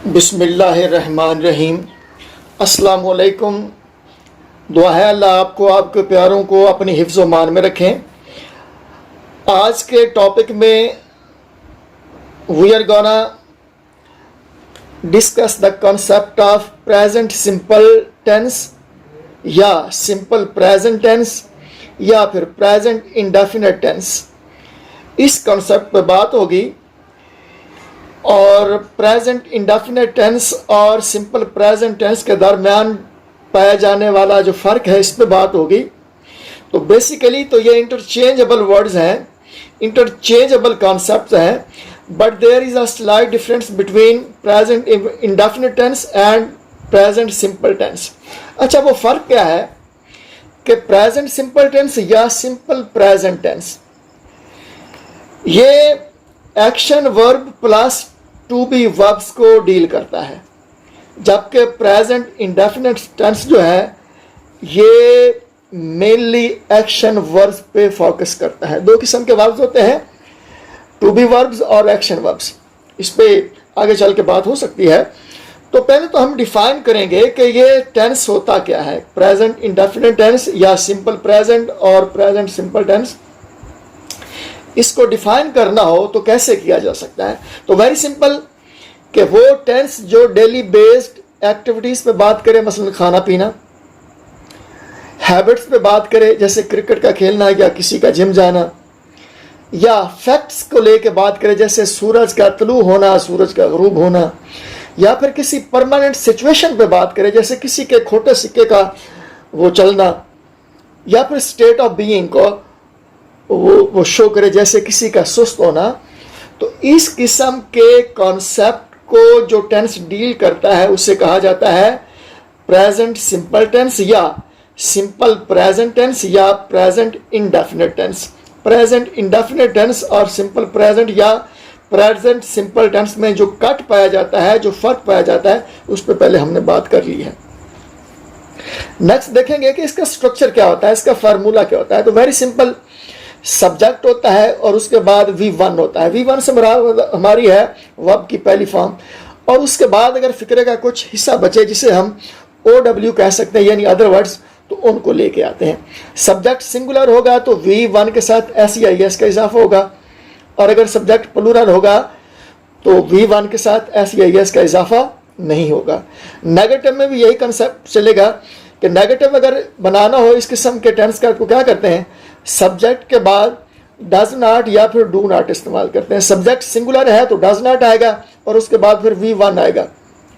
बिस्मिल्लाहिर्रहमानिर्रहीम। अस्सलाम वालेकुम। दुआ है अल्लाह आपको, आपके प्यारों को अपनी हिफ्ज़ व मान में रखें। आज के टॉपिक में we are gonna discuss the concept of present simple tense या सिंपल प्रेजेंट टेंस या फिर प्रेजेंट इंडेफिनिट टेंस। इस कॉन्सेप्ट पर बात होगी और प्रेजेंट इंडेफिनिट टेंस और सिंपल प्रेजेंट टेंस के दरमियान पाया जाने वाला जो फ़र्क है इस पे बात होगी। तो बेसिकली तो ये इंटरचेंजेबल वर्ड्स हैं, इंटरचेंजेबल कॉन्सेप्ट्स हैं, but there is a slight difference between present indefinite tense and present simple tense. अच्छा, वो फ़र्क क्या है कि प्रेजेंट सिंपल टेंस या सिंपल प्रेजेंट टेंस ये action verb plus to be verbs को डील करता है, जबकि प्रेजेंट इंडेफिनिट टेंस जो है ये मेनली एक्शन वर्ब्स पे फोकस करता है। दो किस्म के वर्ब्स होते हैं, टू बी वर्ब्स और एक्शन वर्ब्स। इस पे आगे चल के बात हो सकती है। तो पहले तो हम डिफाइन करेंगे कि ये टेंस होता क्या है, प्रेजेंट इंडेफिनिट टेंस या सिंपल प्रेजेंट और प्रेजेंट सिंपल टेंस। इसको डिफाइन करना हो तो कैसे किया जा सकता है? तो वेरी सिंपल कि वो टेंस जो डेली बेस्ड एक्टिविटीज़ पे बात करे, मसलन खाना पीना, हैबिट्स पे बात करे जैसे क्रिकेट का खेलना या किसी का जिम जाना, या फैक्ट्स को लेके बात करे जैसे सूरज का तलू होना, सूरज का ग़ुरूब होना, या फिर किसी परमानेंट सिचुएशन पे बात करे जैसे किसी के खोटे सिक्के का वो चलना, या फिर स्टेट ऑफ बीइंग को वो शो करे जैसे किसी का सुस्त होना। तो इस किस्म के कॉन्सेप्ट को जो टेंस डील करता है उसे कहा जाता है प्रेजेंट सिंपल टेंस या सिंपल प्रेजेंट टेंस या present indefinite tense. Present indefinite tense और सिंपल प्रेजेंट या प्रेजेंट सिंपल टेंस में जो कट पाया जाता है, जो फर्क पाया जाता है, उस पर पहले हमने बात कर ली है। नेक्स्ट देखेंगे कि इसका स्ट्रक्चर क्या होता है, इसका फार्मूला क्या होता है। तो वेरी सिंपल, सब्जेक्ट होता है और उसके बाद V1 होता है। V1 से हमारी है वर्ब की पहली फॉर्म, और उसके बाद अगर फिक्रे का कुछ हिस्सा बचे जिसे हम OW कह सकते हैं यानी अदर वर्ड्स, तो उनको लेके आते हैं। सब्जेक्ट सिंगुलर होगा तो V1 के साथ SEIS का इजाफा होगा, और अगर सब्जेक्ट प्लूरल होगा तो V1 के साथ SEIS का इजाफा नहीं होगा। नेगेटिव में भी यही कंसेप्ट चलेगा कि नेगेटिव अगर बनाना हो इस किस्म के टेंस का तो क्या करते हैं, सब्जेक्ट के बाद डज नॉट या फिर डू नॉट इस्तेमाल करते हैं। सब्जेक्ट सिंगुलर है तो डज नॉट आएगा और उसके बाद फिर V1 आएगा,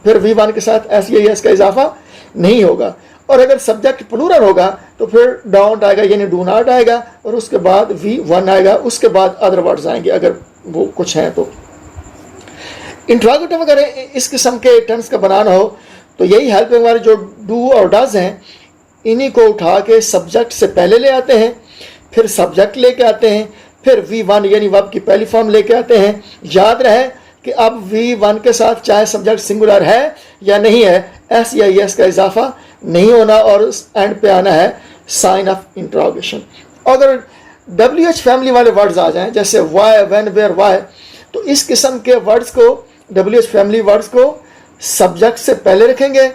फिर V1 के साथ SEIS का इजाफा नहीं होगा। और अगर सब्जेक्ट प्लूरल होगा तो फिर डोंट आएगा यानी डू नॉट आएगा, और उसके बाद V1 आएगा, उसके बाद अदर वर्ड्स आएंगे अगर वो कुछ हैं तो। इंट्रोगेटिव अगर इस किस्म के टेंस का बनाना हो तो यही हेल्पिंग वाले जो डू और डज हैं इन्हीं को उठा के सब्जेक्ट से पहले ले आते हैं, फिर सब्जेक्ट लेके आते हैं, फिर V1 यानी वर्ब की पहली फॉर्म लेके आते हैं। याद रहे कि अब V1 के साथ चाहे सब्जेक्ट सिंगुलर है या नहीं है, SEIS का इजाफा नहीं होना और एंड पे आना है साइन ऑफ इंट्रोगेशन। अगर WH फैमिली वाले वर्ड्स आ जाएं जैसे वाई, व्हेन, वेयर, वाई, तो इस किस्म के वर्ड्स को, WH फैमिली वर्ड्स को सब्जेक्ट से पहले रखेंगे।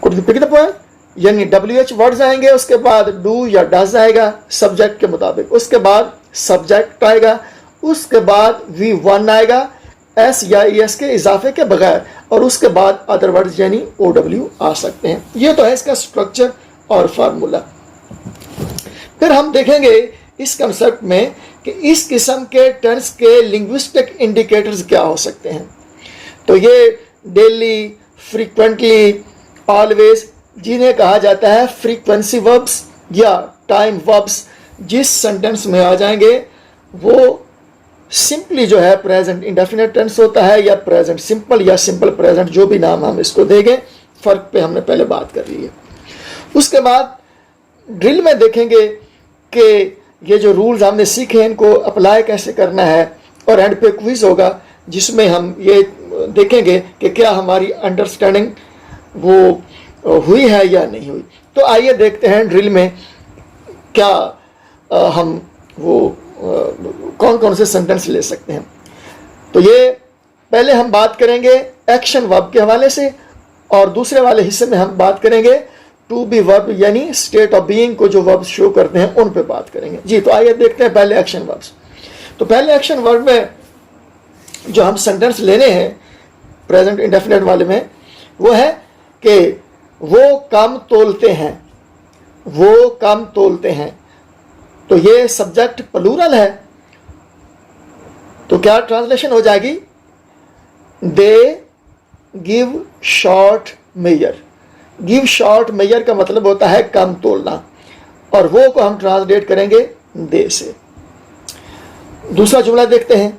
Could you pick the point? यानी WH वर्ड्स आएंगे, उसके बाद डू या डज आएगा सब्जेक्ट के मुताबिक, उसके बाद सब्जेक्ट आएगा, उसके बाद V1 आएगा SEIS के इजाफे के बगैर, और उसके बाद अदर वर्ड्स यानी OW आ सकते हैं। ये तो है इसका स्ट्रक्चर और फार्मूला। फिर हम देखेंगे इस कंसेप्ट में कि इस किस्म के टेंस के लिंग्विस्टिक इंडिकेटर्स क्या हो सकते हैं। तो ये डेली, फ्रीक्वेंटली, ऑलवेज, जिन्हें कहा जाता है फ्रीक्वेंसी वर्ब्स या टाइम वर्ब्स, जिस सेंटेंस में आ जाएंगे वो सिंपली जो है प्रेजेंट इंडेफिनिट टेंस होता है या प्रेजेंट सिंपल या सिंपल प्रेजेंट, जो भी नाम हम इसको देंगे। फर्क पे हमने पहले बात कर ली है। उसके बाद ड्रिल में देखेंगे कि ये जो रूल्स हमने सीखे हैं इनको अप्लाई कैसे करना है, और एंड पे क्विज होगा जिसमें हम ये देखेंगे कि क्या हमारी अंडरस्टैंडिंग वो हुई है या नहीं हुई। तो आइए देखते हैं ड्रिल में क्या हम वो कौन कौन से सेंटेंस ले सकते हैं। तो ये पहले हम बात करेंगे एक्शन वर्ब के हवाले से, और दूसरे वाले हिस्से में हम बात करेंगे टू बी वर्ब यानी स्टेट ऑफ बीइंग को जो वर्ब शो करते हैं उन पे बात करेंगे। जी, तो आइए देखते हैं पहले एक्शन वर्ब्स। तो पहले एक्शन वर्ब में जो हम सेंटेंस लेने हैं प्रेजेंट इंडेफिनिट वाले में, वो है कि वो कम तोलते हैं, वो कम तोलते हैं। तो ये सब्जेक्ट प्लूरल है, तो क्या ट्रांसलेशन हो जाएगी? They give short measure. Give short measure का मतलब होता है कम तोलना, और वो को हम ट्रांसलेट करेंगे दे से। दूसरा जुमला देखते हैं,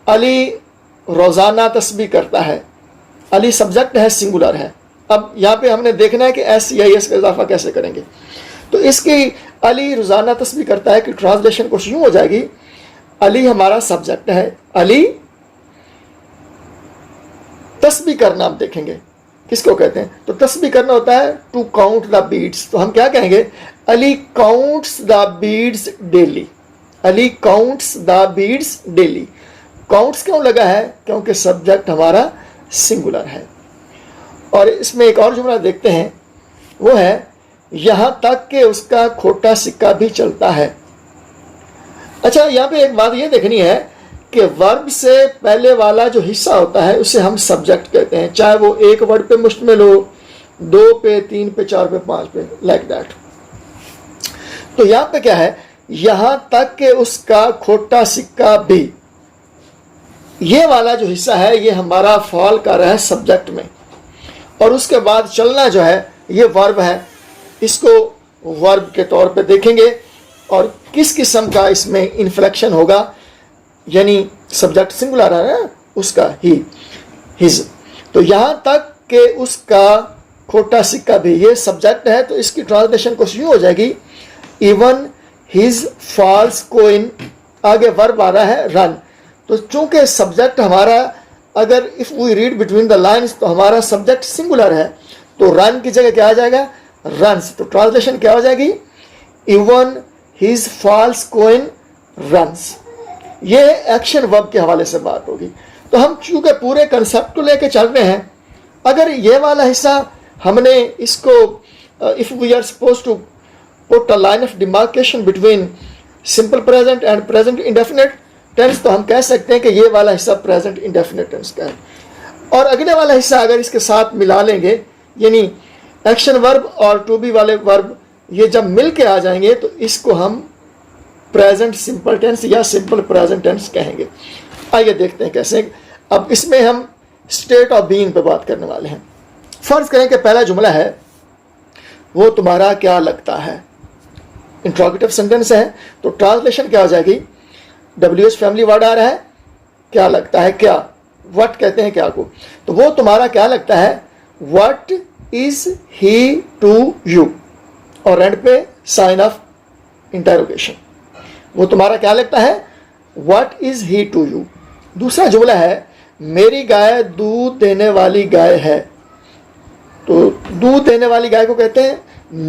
अली रोजाना तस्बीह करता है। अली सब्जेक्ट है, सिंगुलर है। अब यहाँ पे हमने देखना है कि एस या एस का इजाफा कैसे करेंगे। तो इसकी अली रोजाना तस्बीह करता है कि ट्रांसलेशन कुछ यूं हो जाएगी, अली हमारा सब्जेक्ट है, अली तस्बीह करना आप देखेंगे किसको कहते हैं, तो तस्बीह करना होता है टू काउंट द बीड्स। तो हम क्या कहेंगे? Ali counts the beads daily. Ali counts the beads daily. Counts क्यों लगा है? क्योंकि सब्जेक्ट हमारा सिंगुलर है। और इसमें एक और जुमला देखते हैं, वो है यहां तक कि उसका खोटा सिक्का भी चलता है। अच्छा, यहाँ पे एक बात ये देखनी है कि वर्ब से पहले वाला जो हिस्सा होता है उसे हम सब्जेक्ट कहते हैं, चाहे वो एक वर्ड पे मुश्तमिल हो, 2 पे, 3 पे, 4 पे, 5 पे, लाइक दैट। तो यहाँ पे क्या है? यहां तक कि उसका खोटा सिक्का भी। ये वाला जो हिस्सा है ये हमारा फॉल कर रहा है सब्जेक्ट में, और उसके बाद चलना जो है ये वर्ब है। इसको वर्ब के तौर पे देखेंगे, और किस किस्म का इसमें इन्फ्लेक्शन होगा, यानी सब्जेक्ट सिंगुलर है ना, उसका ही, हिज। तो यहां तक कि उसका खोटा सिक्का भी, ये सब्जेक्ट है, तो इसकी ट्रांसलेशन कुछ यूं हो जाएगी, इवन हिज फॉल्स कोइन। आगे वर्ब आ रहा है रन। तो चूंकि सब्जेक्ट हमारा, अगर if we read between the lines, तो हमारा सब्जेक्ट सिंगुलर है, तो रन की जगह क्या आ जाएगा? रन्स। तो ट्रांसलेशन क्या हो जाएगी? Even his falls coin runs. ये एक्शन वर्ब के हवाले से बात होगी। तो हम चूंकि पूरे कंसेप्ट को लेके चल रहे हैं, अगर ये वाला हिस्सा हमने इसको if we are suppose to put a line of demarcation between simple present and present indefinite tense, तो हम कह सकते हैं कि ये वाला हिस्सा प्रेजेंट इंडेफिनिट टेंस का है। और अगले वाला हिस्सा अगर इसके साथ मिला लेंगे, यानी एक्शन वर्ब और टू बी वाले वर्ब ये जब मिल के आ जाएंगे, तो इसको हम प्रेजेंट सिंपल टेंस या सिंपल प्रेजेंट टेंस कहेंगे। आइए देखते हैं कैसे। अब इसमें हम स्टेट ऑफ बीइंग पे बात करने वाले हैं। फर्ज करें कि पहला जुमला है, वो तुम्हारा क्या लगता है। इंट्रोगेटिव सेंटेंस है, तो ट्रांसलेशन क्या हो जाएगी? WH फैमिली वर्ड आ रहा है, क्या लगता है, क्या, व्हाट कहते हैं क्या को, तो वो तुम्हारा क्या लगता है, what is he to you, और एंड पे साइन ऑफ इंटरोगेशन। वो तुम्हारा क्या लगता है, what is he to you. दूसरा जुमला है, मेरी गाय दूध देने वाली गाय है। तो दूध देने वाली गाय को कहते हैं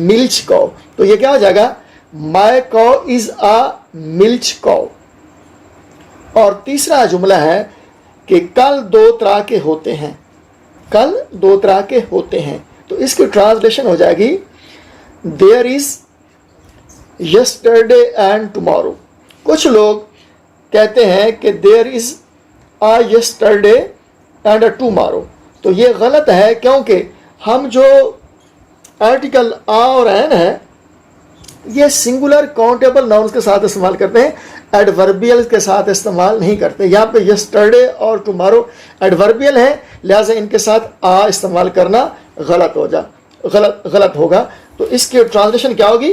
मिल्च कॉ। तो ये क्या हो जाएगा, माय कॉ इज अ मिल्च कॉ। और तीसरा जुमला है कि कल 2 तरह के होते हैं। कल 2 तरह के होते हैं, तो इसकी ट्रांसलेशन हो जाएगी, there is yesterday and tomorrow. कुछ लोग कहते हैं कि there is a yesterday and a tomorrow. तो ये गलत है, क्योंकि हम जो आर्टिकल आ और एन है ये सिंगुलर काउंटेबल नाउन्स के साथ इस्तेमाल करते हैं, एडवर्बियल के साथ इस्तेमाल नहीं करते। यहाँ पे यस्टरडे और टुमारो एडवर्बियल है, लिहाजा इनके साथ आ इस्तेमाल करना गलत होगा। तो इसकी ट्रांसलेशन क्या होगी,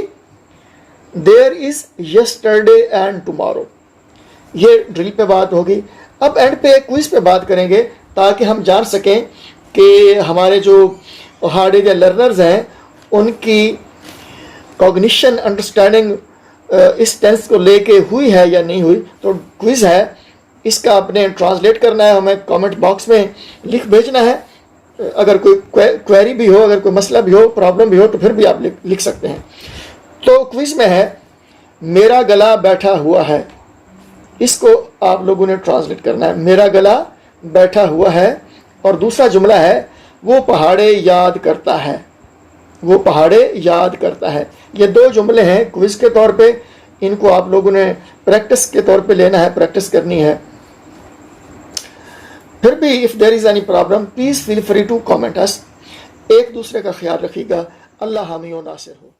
there is yesterday and tomorrow. ये ड्रिल पे बात होगी। अब एंड पे क्विज पे बात करेंगे, ताकि हम जान सकें कि हमारे जो हार्ड एरिया लर्नर्स हैं उनकी कॉग्निशन अंडरस्टैंडिंग इस टेंस को लेके हुई है या नहीं हुई। तो क्विज है, इसका आपने ट्रांसलेट करना है, हमें कमेंट बॉक्स में लिख भेजना है। अगर कोई क्वेरी भी हो, अगर कोई मसला भी हो, प्रॉब्लम भी हो, तो फिर भी आप लिख सकते हैं। तो क्विज में है, मेरा गला बैठा हुआ है। इसको आप लोगों ने ट्रांसलेट करना है, मेरा गला बैठा हुआ है, और दूसरा जुमला है वो पहाड़े याद करता है, वो पहाड़े याद करता है। ये दो जुमले हैं क्विज के तौर पे, इनको आप लोगों ने प्रैक्टिस के तौर पे लेना है, प्रैक्टिस करनी है। फिर भी if there is any problem please feel free to comment us. एक दूसरे का ख्याल रखिएगा। अल्लाह हामी व नासिर हो।